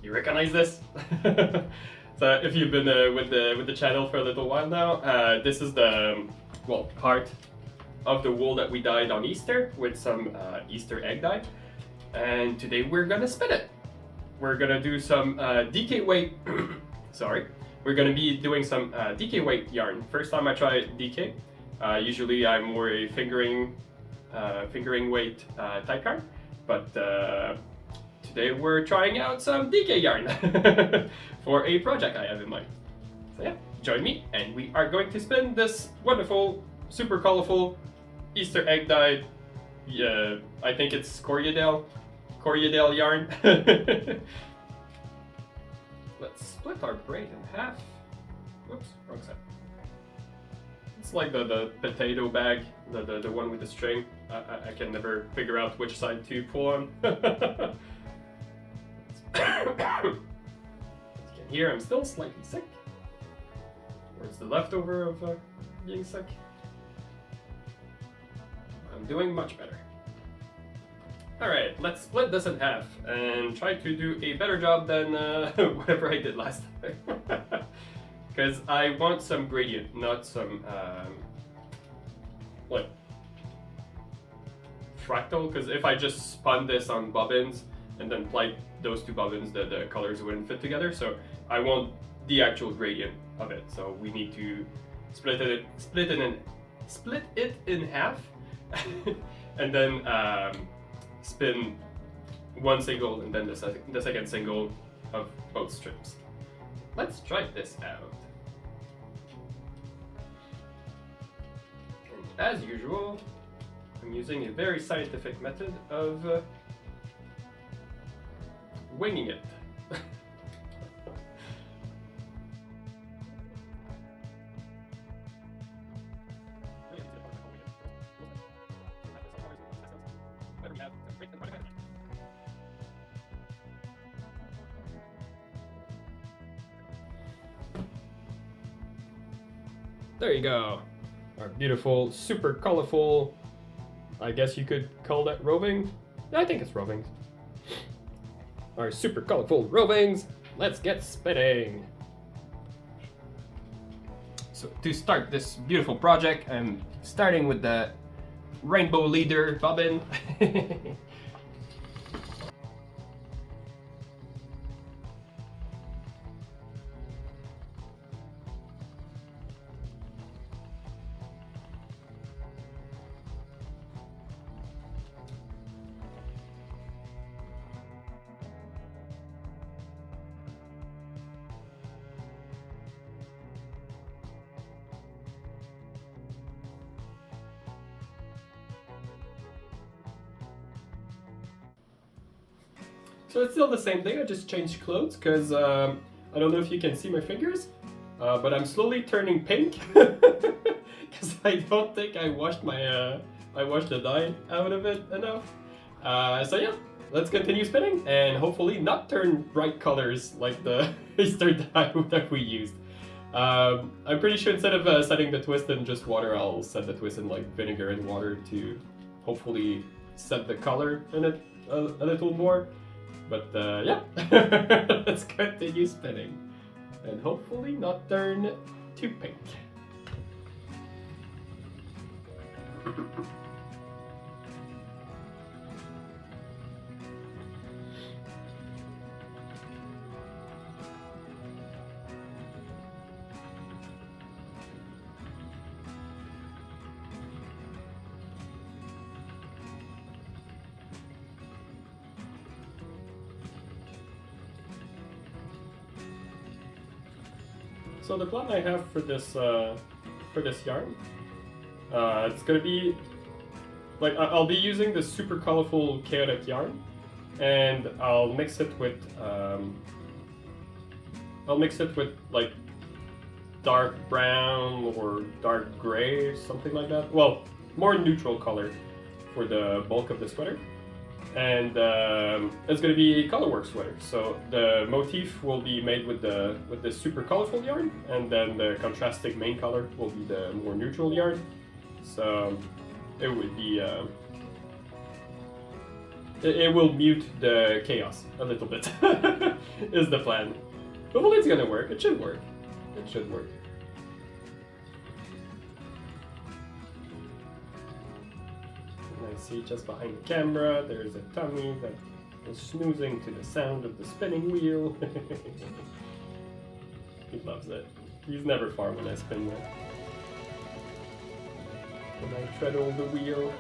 You recognize this? So if you've been with the channel for a little while now, this is the part of the wool that we dyed on Easter with some Easter egg dye, and today we're gonna spin it. We're gonna do some DK weight. Sorry, we're gonna be doing some DK weight yarn. First time I try DK. Usually I'm more a fingering weight type yarn, but today we're trying out some DK yarn for a project I have in mind. So yeah, join me and we are going to spin this wonderful, super colorful Easter egg dyed, I think it's Corriedale yarn. Let's split our braid in half. Whoops, wrong side. It's like the potato bag, the one with the string. I can never figure out which side to pull on. As you can hear, I'm still slightly sick. Or it's the leftover of being sick. I'm doing much better. Alright, let's split this in half and try to do a better job than whatever I did last time. Because I want some gradient, not some like fractal, because if I just spun this on bobbins and then plied those two bobbins, the colors wouldn't fit together. So I want the actual gradient of it. So we need to split it in half, and then spin one single and then the second single of both strips. Let's try this out. And as usual, I'm using a very scientific method of winging it. There you go. Our beautiful, super colorful, I guess you could call that roving. I think it's rovings. Our super colorful rovings. Let's get spinning. So to start this beautiful project, I'm starting with the rainbow leader bobbin. So it's still the same thing, I just changed clothes because I don't know if you can see my fingers, but I'm slowly turning pink because I don't think I washed the dye out of it enough. So yeah, let's continue spinning and hopefully not turn bright colors like the Easter dye that we used. I'm pretty sure instead of setting the twist in just water, I'll set the twist in like vinegar and water to hopefully set the color in it a little more. But yeah, let's continue spinning and hopefully not turn too pink. So the plan I have for this yarn, it's gonna be like I'll be using the super colorful chaotic yarn, and I'll mix it with like dark brown or dark gray, something like that. Well, more neutral color for the bulk of the sweater. And it's going to be a colorwork sweater. So the motif will be made with the super colorful yarn, and then the contrasting main color will be the more neutral yarn. So it would be It will mute the chaos a little bit, is the plan. Hopefully it's gonna work. It should work. It should work. And I see just behind the camera, there's a tummy that is snoozing to the sound of the spinning wheel. He loves it. He's never far when I spin it. When I treadle the wheel.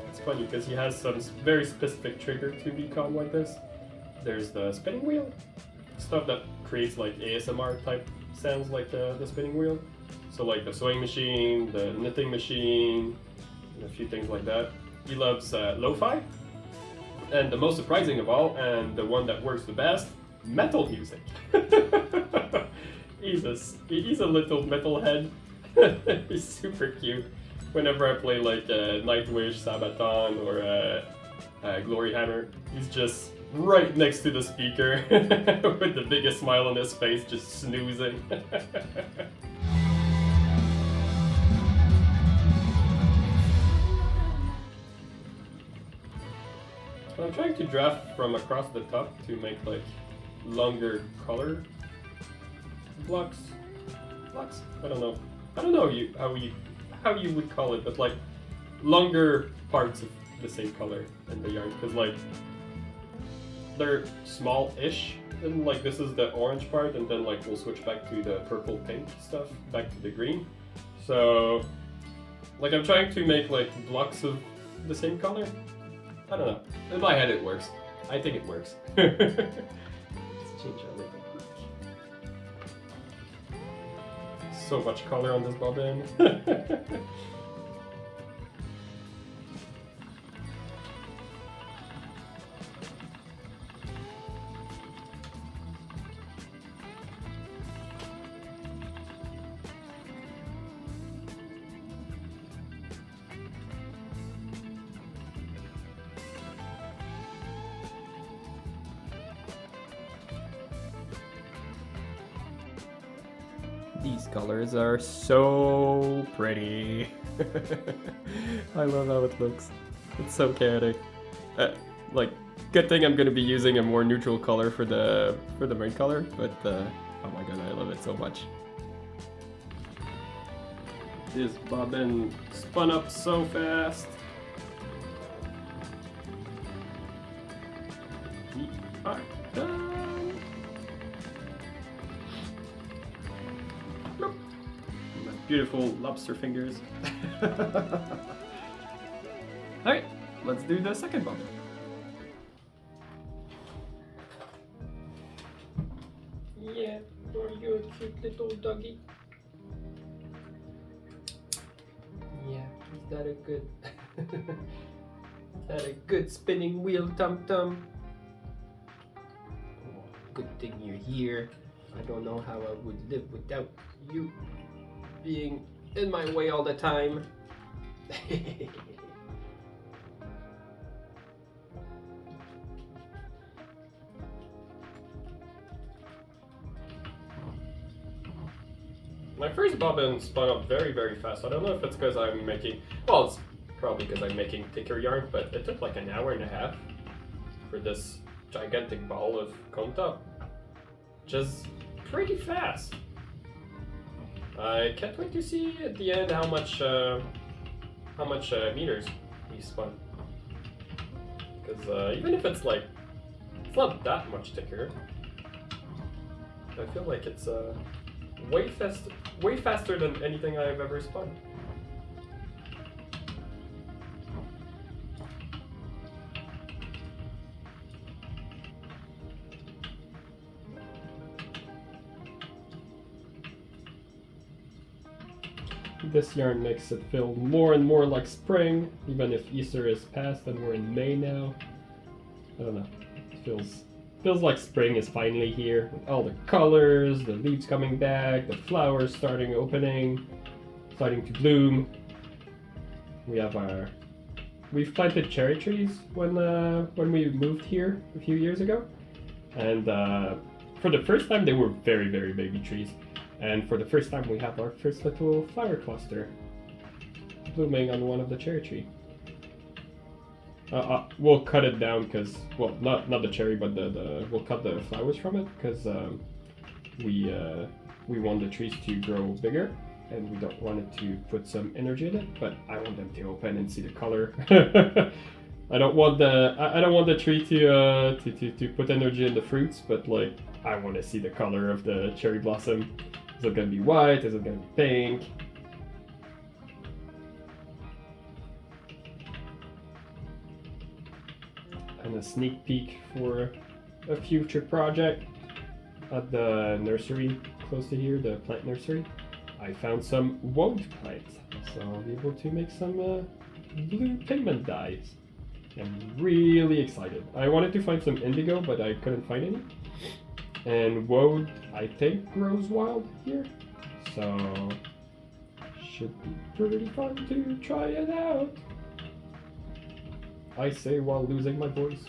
It's funny because he has some very specific trigger to be calm like this. There's the spinning wheel, stuff that creates like ASMR type sounds like the spinning wheel. So like the sewing machine, the knitting machine, and a few things like that. He loves lo-fi, and the most surprising of all, and the one that works the best, metal music. He's a little metalhead. He's super cute. Whenever I play like Nightwish, Sabaton, or Glory Hammer, he's just right next to the speaker with the biggest smile on his face, just snoozing. I'm trying to draft from across the top to make like longer color blocks. I don't know how you would call it, but like longer parts of the same color in the yarn, because like they're small-ish, and like this is the orange part, and then like we'll switch back to the purple pink stuff, back to the green. So like I'm trying to make like blocks of the same color. I don't know. In my head it works. I think it works. Let's change our little quick. So much color on this bobbin. These colors are so pretty. I love how it looks. It's so chaotic. Like, good thing I'm gonna be using a more neutral color for the main color, but oh my god, I love it so much. This bobbin spun up so fast. We are done. Beautiful lobster fingers. Alright, let's do the second bobbin. Yeah, are you a cute little doggy? Yeah, is that a good is that a good spinning wheel, Tum Tum? Oh, good thing you're here. I don't know how I would live without you being in my way all the time. My first bobbin spun up very, very fast. I don't know if it's because I'm making, well, it's probably because I'm making thicker yarn, but it took like an hour and a half for this gigantic ball of comb top. Just pretty fast. I can't wait to see at the end how much meters he spun. Because even if it's like, it's not that much thicker, I feel like it's way faster than anything I've ever spun. This yarn makes it feel more and more like spring, even if Easter is past and we're in May now. I don't know. It feels like spring is finally here, with all the colors, the leaves coming back, the flowers starting to bloom. We've planted cherry trees when we moved here a few years ago, and for the first time they were very, very baby trees. And for the first time we have our first little flower cluster blooming on one of the cherry tree. We'll cut it down because, well, not the cherry, but we'll cut the flowers from it because we want the trees to grow bigger, and we don't want it to put some energy in it. But I want them to open and see the color. I don't want the tree to put energy in the fruits, but like I want to see the color of the cherry blossom. Is it gonna be white? Is it gonna be pink? And a sneak peek for a future project at the nursery close to here, the plant nursery. I found some woad plants, so I'll be able to make some blue pigment dyes. I'm really excited. I wanted to find some indigo, but I couldn't find any. And woad, I think, grows wild here, so should be pretty fun to try it out. I say while losing my voice.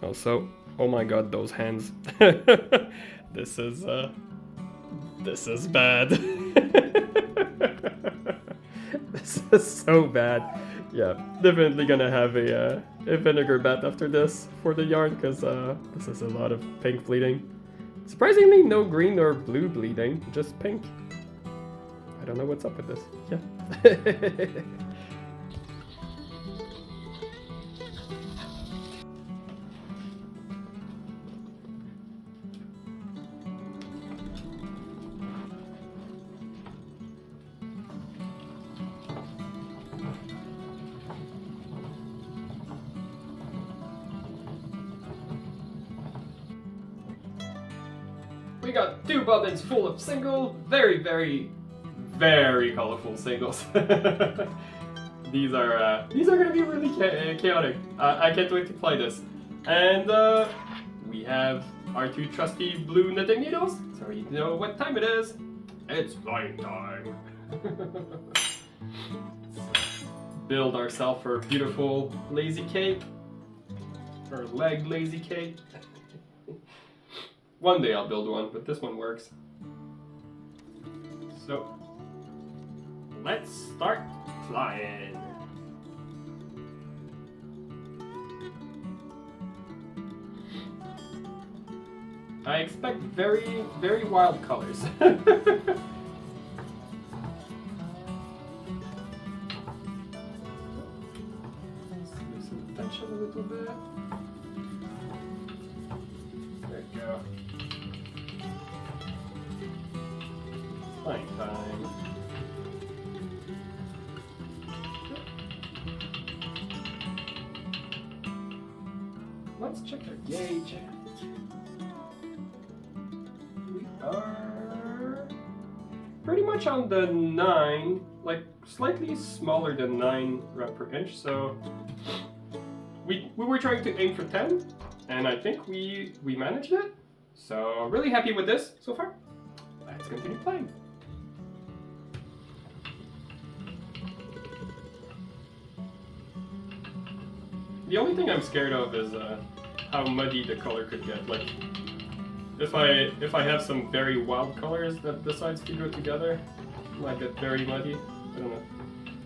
Also, oh my god, those hands. This is bad. This is so bad. Yeah, definitely gonna have a vinegar bath after this for the yarn, because this is a lot of pink bleeding. Surprisingly, no green or blue bleeding, just pink. I don't know what's up with this. Yeah. We got 2 bobbins full of single, very, very, very colorful singles. These are gonna be really chaotic. I can't wait to play this. And we have our 2 trusty blue knitting needles, so you know what time it is. It's flying time. Build ourselves a beautiful lazy cake, or leg lazy cake. One day I'll build one, but this one works. So, let's start flying. I expect very, very wild colors. Loosen the tension a little bit. There we go. Playing time. Let's check our gauge. We are pretty much on the 9, like slightly smaller than 9 rep per inch. So we were trying to aim for 10, and I think we managed it. So really happy with this so far. Let's continue playing. The only thing I'm scared of is how muddy the color could get. Like, if I have some very wild colors that the sides could go together, it might get very muddy. I don't know.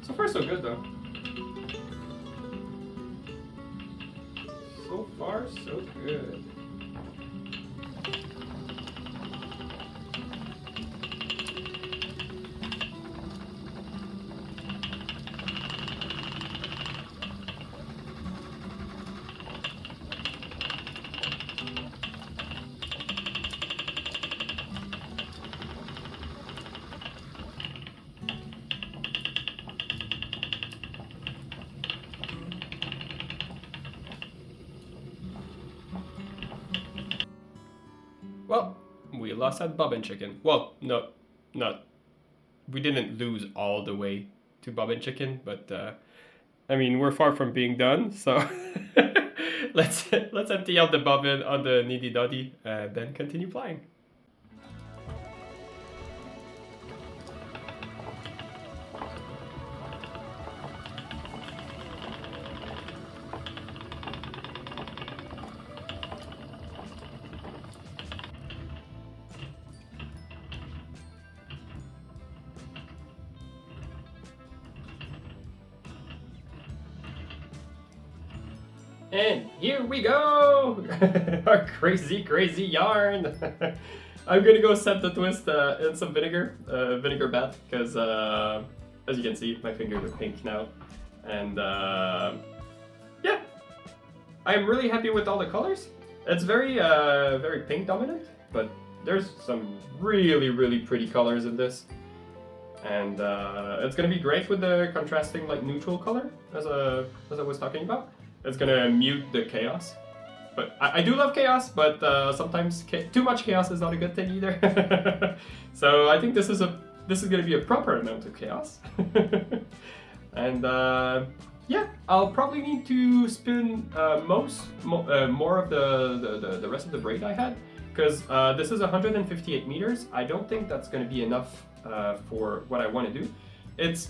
So far, so good though. So far, so good. Well, we lost that bobbin chicken. Well, no, not. We didn't lose all the way to bobbin chicken, but I mean, we're far from being done, so let's empty out the bobbin on the needy dotty and then continue plying. And here we go! Our crazy yarn! I'm gonna go set the twist in some vinegar bath, because as you can see, my fingers are pink now. And yeah, I'm really happy with all the colors. It's very pink dominant, but there's some really pretty colors in this. And it's gonna be great with the contrasting like neutral color, as I was talking about. It's gonna mute the chaos. But I do love chaos, but sometimes too much chaos is not a good thing either. So I think this is gonna be a proper amount of chaos. And yeah, I'll probably need to spin more of the rest of the braid I had, because this is 158 meters. I don't think that's gonna be enough for what I want to do. It's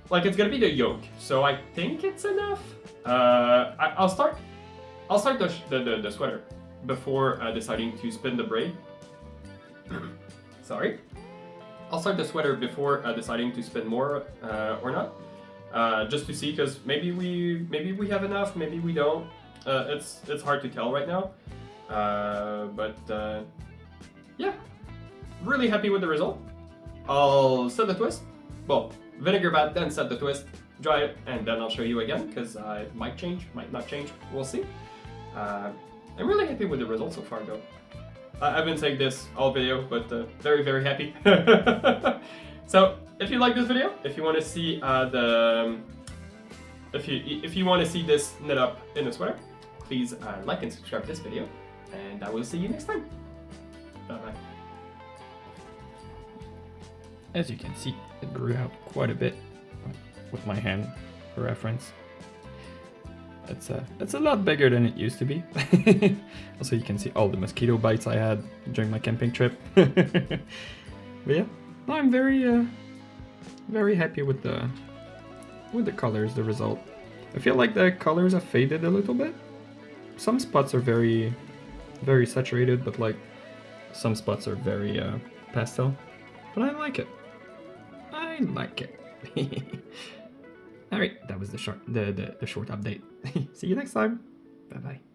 gonna be the yoke, so I think it's enough. I'll start the sweater before deciding to spin the braid. Sorry. I'll start the sweater before deciding to spin more or not, just to see, because maybe we have enough, maybe we don't. It's hard to tell right now, but yeah, really happy with the result. I'll set the twist. Well, vinegar bath, then set the twist, dry it, and then I'll show you again, because it might change, might not change, we'll see. I'm really happy with the result so far though. I've been saying this all video, but very happy. So if you like this video, if you want to see if you want to see this knit up in a sweater, please like and subscribe to this video, and I will see you next time. Bye bye. As you can see, it grew out quite a bit with my hand for reference. It's a lot bigger than it used to be. Also, you can see all the mosquito bites I had during my camping trip. But yeah, no, I'm very happy with the colors, the result. I feel like the colors have faded a little bit. Some spots are very saturated, but like some spots are very pastel. But I like it. I like it. Alright, that was the short update. See you next time. Bye bye.